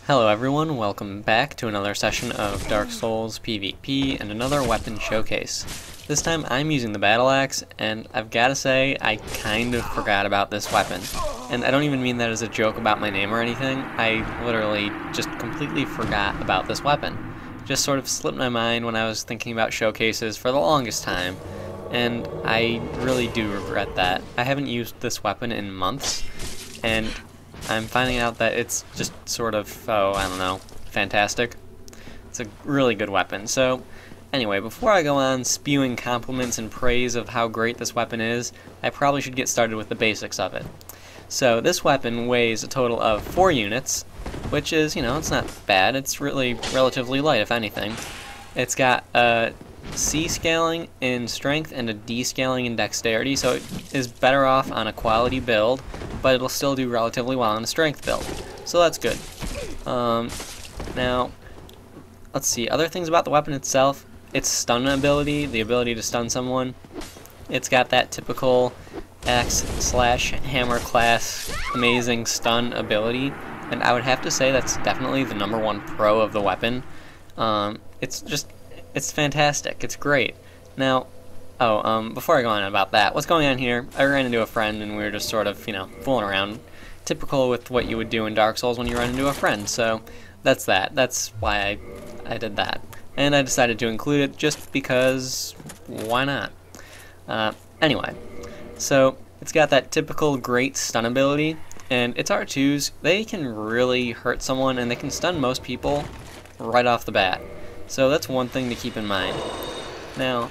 Hello everyone, welcome back to another session of Dark Souls PvP and another weapon showcase. This time I'm using the battle axe, and I've gotta say I kind of forgot about this weapon. And I don't even mean that as a joke about my name or anything. I literally just completely forgot about this weapon. Just sort of slipped my mind when I was thinking about showcases for the longest time, and I really do regret that. I haven't used this weapon in months, and I'm finding out that it's just sort of, I don't know, fantastic. It's a really good weapon. So, anyway, before I go on spewing compliments and praise of how great this weapon is, I probably should get started with the basics of it. So, this weapon weighs a total of 4 units, which is, it's not bad. It's really relatively light, if anything. It's got a C scaling in strength and a D scaling in dexterity, so it is better off on a quality build, but it'll still do relatively well on a strength build, so that's good. Now, let's see, other things about the weapon itself. Its stun ability, the ability to stun someone, it's got that typical axe/hammer class amazing stun ability, and I would have to say that's definitely the #1 pro of the weapon. It's fantastic. It's great. Now, before I go on about that, what's going on here, I ran into a friend and we were just sort of, fooling around. Typical with what you would do in Dark Souls when you run into a friend, so that's that. That's why I did that. And I decided to include it just because, why not? Anyway, so it's got that typical great stun ability, and its R2s, they can really hurt someone and they can stun most people right off the bat. So that's one thing to keep in mind. Now,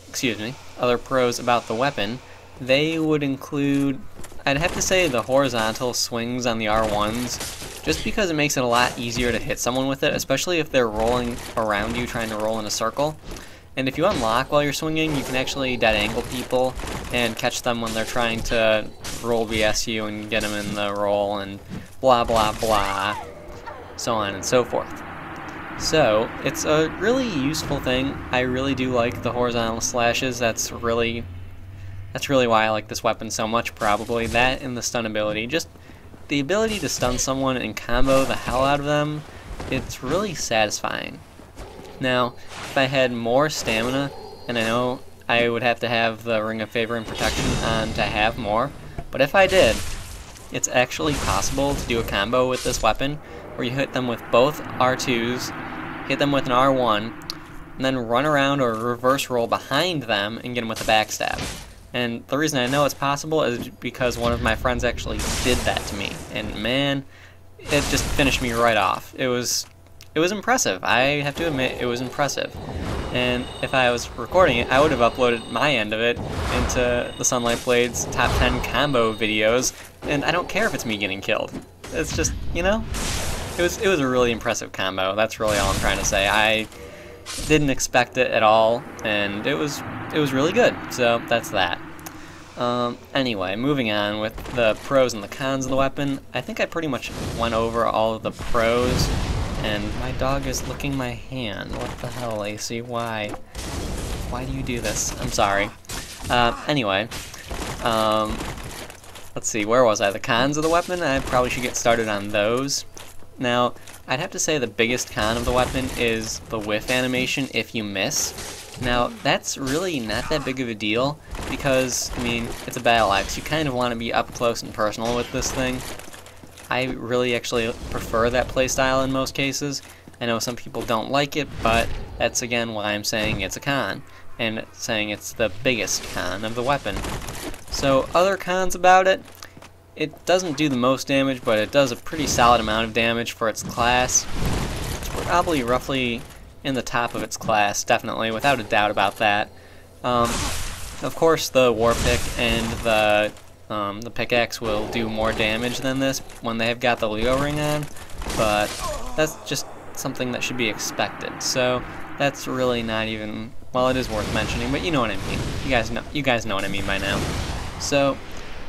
excuse me, other pros about the weapon, they would include, I'd have to say, the horizontal swings on the R1s, just because it makes it a lot easier to hit someone with it, especially if they're rolling around you, trying to roll in a circle. And if you unlock while you're swinging, you can actually dead angle people and catch them when they're trying to roll BS you and get them in the roll and blah blah blah, so on and so forth. So, it's a really useful thing. I really do like the horizontal slashes. That's really why I like this weapon so much, probably. That and the stun ability. Just the ability to stun someone and combo the hell out of them, it's really satisfying. Now, if I had more stamina, and I know I would have to have the Ring of Favor and Protection on to have more, but if I did, it's actually possible to do a combo with this weapon where you hit them with both R2s, hit them with an R1, and then run around or reverse roll behind them and get them with a backstab. And the reason I know it's possible is because one of my friends actually did that to me, and man, it just finished me right off. It was impressive. I have to admit, it was impressive. And if I was recording it, I would have uploaded my end of it into the Sunlight Blades top 10 combo videos, and I don't care if it's me getting killed. It's just, it was a really impressive combo. That's really all I'm trying to say. I didn't expect it at all, and it was really good. So that's that. Anyway, moving on with the pros and the cons of the weapon. I think I pretty much went over all of the pros. And my dog is licking my hand. What the hell, Lacey? Why? Why do you do this? I'm sorry. Anyway, let's see, where was I? The cons of the weapon? I probably should get started on those. Now, I'd have to say the biggest con of the weapon is the whiff animation if you miss. Now, that's really not that big of a deal because, it's a battle axe. You kind of want to be up close and personal with this thing. I really actually prefer that playstyle in most cases. I know some people don't like it, but that's again why I'm saying it's a con, and saying it's the biggest con of the weapon. So other cons about it, it doesn't do the most damage, but it does a pretty solid amount of damage for its class. It's probably roughly in the top of its class, definitely, without a doubt about that. Of course, the War Pick and the pickaxe will do more damage than this when they have got the Leo ring on, but that's just something that should be expected. So that's really not even, well, it is worth mentioning, but you know what I mean. You guys know what I mean by now. So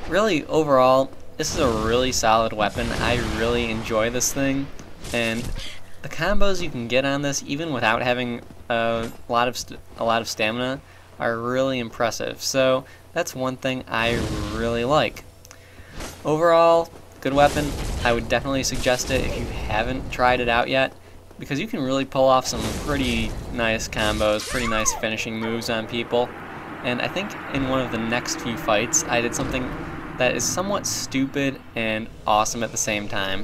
really, overall, this is a really solid weapon. I really enjoy this thing, and the combos you can get on this, even without having a lot of stamina, are really impressive. So that's one thing I really like. Overall, good weapon. I would definitely suggest it if you haven't tried it out yet, because you can really pull off some pretty nice combos, pretty nice finishing moves on people. And I think in one of the next few fights, I did something that is somewhat stupid and awesome at the same time.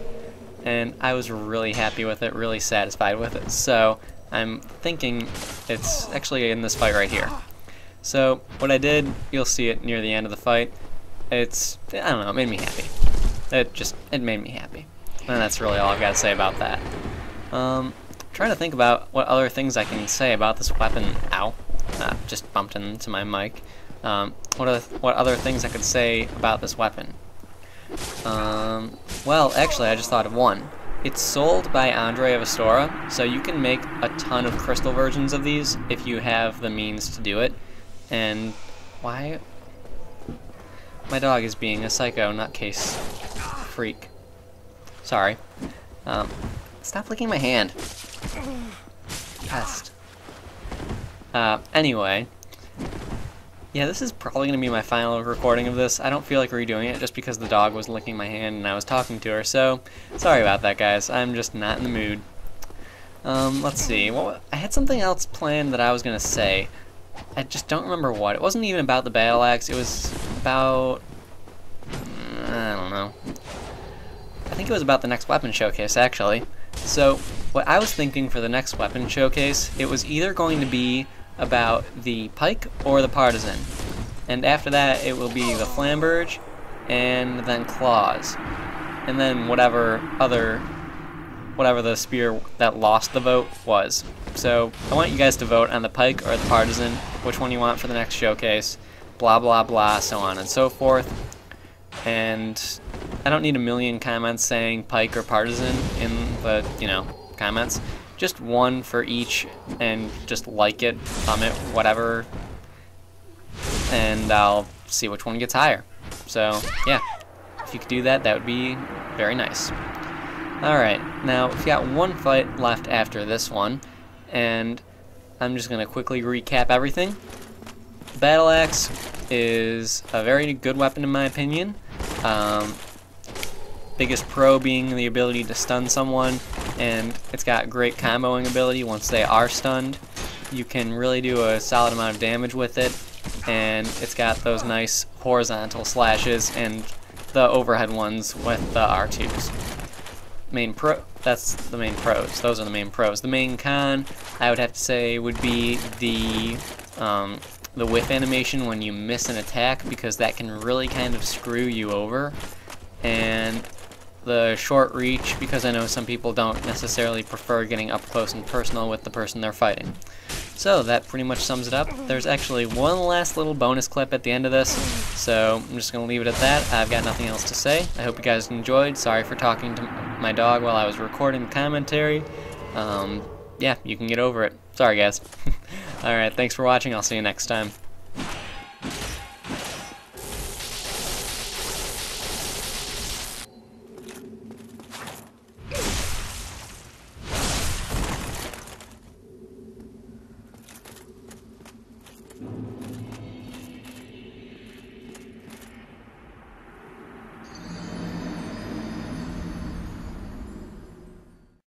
And I was really happy with it, really satisfied with it. So I'm thinking it's actually in this fight right here. So what I did, you'll see it near the end of the fight. I don't know, it made me happy. It made me happy. And that's really all I've got to say about that. Trying to think about what other things I can say about this weapon. Ow. Just bumped into my mic. What other things I could say about this weapon? Well, actually, I just thought of one. It's sold by Andre of Astora, so you can make a ton of crystal versions of these if you have the means to do it. And why? My dog is being a psycho nutcase freak. Sorry. Stop licking my hand. Pest. Anyway. Yeah, this is probably going to be my final recording of this. I don't feel like redoing it just because the dog was licking my hand and I was talking to her, so sorry about that, guys. I'm just not in the mood. Let's see. Well, I had something else planned that I was going to say. I just don't remember what. It wasn't even about the battle axe. It was about... I don't know. I think it was about the next weapon showcase, actually. So, what I was thinking for the next weapon showcase, it was either going to be about the pike or the partisan. And after that, it will be the flamberge, and then claws. And then whatever the spear that lost the vote was. So, I want you guys to vote on the pike or the partisan, which one you want for the next showcase, blah blah blah, so on and so forth. And I don't need a million comments saying pike or partisan in the, comments. Just one for each, and just like it, comment, whatever, and I'll see which one gets higher. So, yeah, if you could do that, that would be very nice. Alright, now we've got one fight left after this one, and I'm just going to quickly recap everything. Battle Axe is a very good weapon in my opinion. Biggest pro being the ability to stun someone, and it's got great comboing ability once they are stunned. You can really do a solid amount of damage with it, and it's got those nice horizontal slashes and the overhead ones with the R2s. That's the main pros. Those are the main pros. The main con, I would have to say, would be the whiff animation when you miss an attack, because that can really kind of screw you over. And the short reach, because I know some people don't necessarily prefer getting up close and personal with the person they're fighting. So that pretty much sums it up. There's actually one last little bonus clip at the end of this, so I'm just going to leave it at that. I've got nothing else to say. I hope you guys enjoyed. Sorry for talking to my dog while I was recording the commentary. Yeah, you can get over it. Sorry, guys. Alright, thanks for watching. I'll see you next time.